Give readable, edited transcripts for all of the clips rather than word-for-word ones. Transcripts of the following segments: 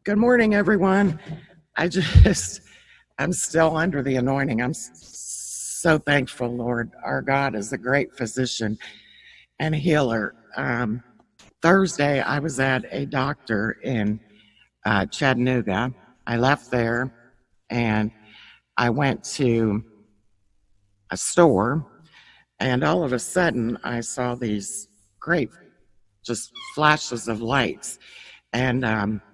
Good morning, everyone. I'm still under the anointing. So thankful, Lord. Our God is a great physician and healer. Thursday, I was at a doctor in Chattanooga. I left there and I went to a store, and all of a sudden, I saw these great just flashes of lights. And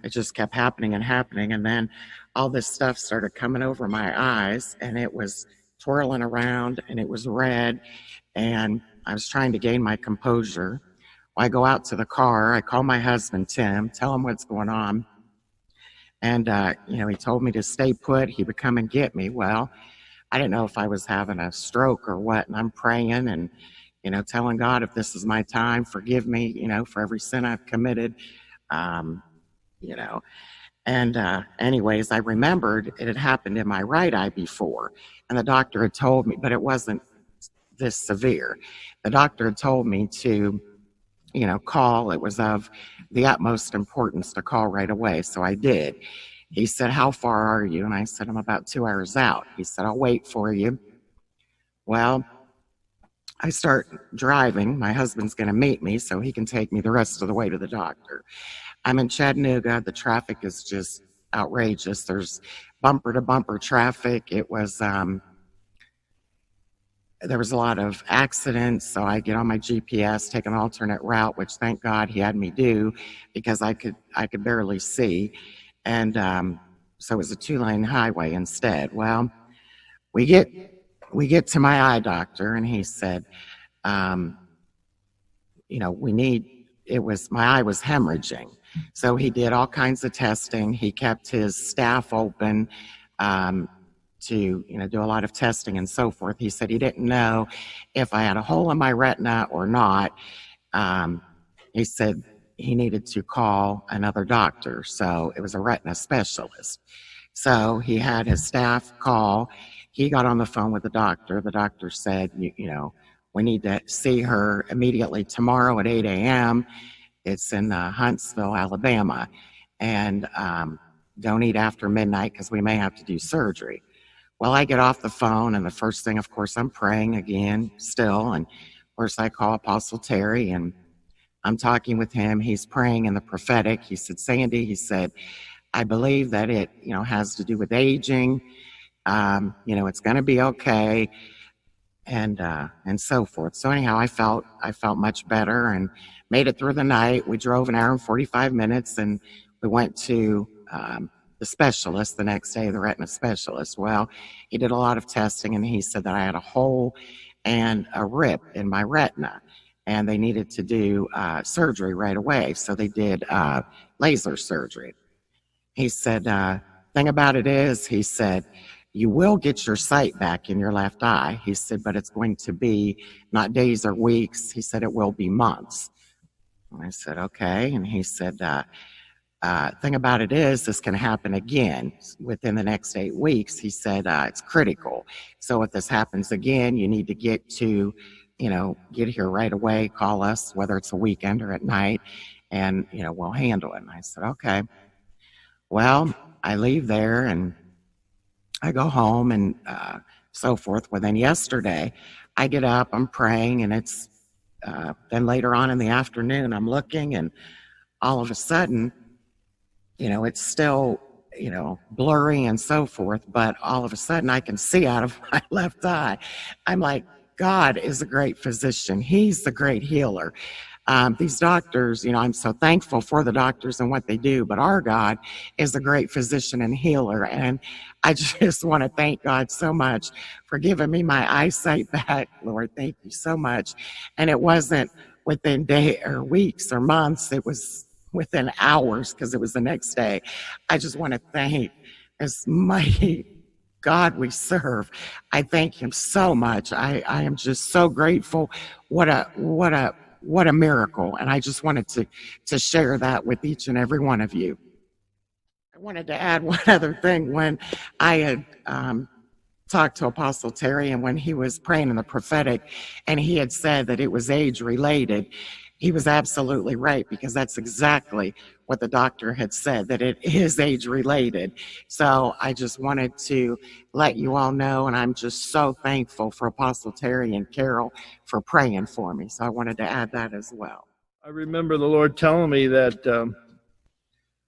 it just kept happening and happening. And then all this stuff started coming over my eyes, and it was twirling around, and it was red. And I was trying to gain my composure. Well, I go out to the car. I call my husband, Tim, tell him what's going on. And, he told me to stay put. He would come and get me. Well, I didn't know if I was having a stroke or what. And I'm praying and, telling God, if this is my time, forgive me, for every sin I've committed. Anyways, I remembered it had happened in my right eye before, and the doctor had told me, but it wasn't this severe. The doctor had told me to, call. It was of the utmost importance to call right away. So I did. He said, "How far are you?" And I said, "I'm about 2 hours out." He said, "I'll wait for you." Well, I start driving. My husband's going to meet me so he can take me the rest of the way to the doctor. I'm in Chattanooga. The traffic is just outrageous. There's bumper to bumper traffic. There was a lot of accidents. So I get on my GPS, take an alternate route, which thank God he had me do because I could barely see. And so it was a 2-lane highway instead. Well, we get to my eye doctor, and he said, my eye was hemorrhaging. So he did all kinds of testing. He kept his staff open to, do a lot of testing and so forth. He said he didn't know if I had a hole in my retina or not. He said he needed to call another doctor. So it was a retina specialist. So he had his staff call. He got on the phone with the doctor. The doctor said, we need to see her immediately tomorrow at 8 a.m. It's in Huntsville, Alabama. And don't eat after midnight because we may have to do surgery. Well, I get off the phone, and the first thing, of course, I'm praying again still. And, of course, I call Apostle Terry, and I'm talking with him. He's praying in the prophetic. He said, "Sandy," he said, "I believe that it, has to do with aging. It's going to be okay," and so forth. So anyhow, I felt much better and made it through the night. We drove an hour and 45 minutes, and we went to the specialist the next day, the retina specialist. Well, he did a lot of testing, and he said that I had a hole and a rip in my retina, and they needed to do surgery right away. So they did laser surgery. He said, thing about it is, he said, you will get your sight back in your left eye. He said, but it's going to be not days or weeks. He said, it will be months. And I said, okay. And he said, thing about it is, this can happen again within the next 8 weeks. He said, it's critical. So if this happens again, you need to get here right away, call us, whether it's a weekend or at night, and, we'll handle it. And I said, okay. Well, I leave there and I go home and so forth. Well, then yesterday I get up, I'm praying, and it's then later on in the afternoon, I'm looking, and all of a sudden, it's still, blurry and so forth, but all of a sudden I can see out of my left eye. I'm like, God is a great physician. He's the great healer. These doctors, I'm so thankful for the doctors and what they do, but our God is a great physician and healer. And I just want to thank God so much for giving me my eyesight back. Lord, thank you so much. And it wasn't within days or weeks or months. It was within hours because it was the next day. I just want to thank this mighty God we serve. I thank him so much. I am just so grateful. What a miracle. And I just wanted to share that with each and every one of you. I wanted to add one other thing. When I had talked to Apostle Terry, and when he was praying in the prophetic, and he had said that it was age related, he was absolutely right, because that's exactly what the doctor had said, that it is age related. So I just wanted to let you all know, and I'm just so thankful for Apostle Terry and Carol for praying for me. So I wanted to add that as well. I remember the Lord telling me that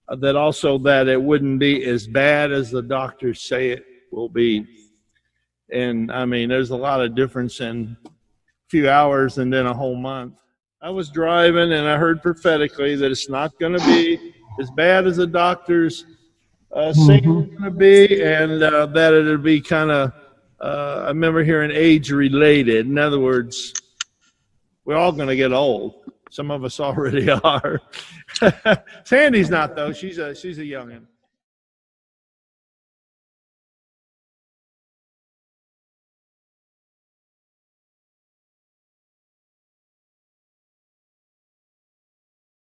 also that it wouldn't be as bad as the doctors say it will be. And I mean, there's a lot of difference in a few hours and then a whole month. I was driving and I heard prophetically that it's not going to be as bad as the doctors say it's going to be, and that it'll be kind of, I remember hearing age related. In other words, we're all going to get old. Some of us already are. Sandy's not, though. She's a youngin'.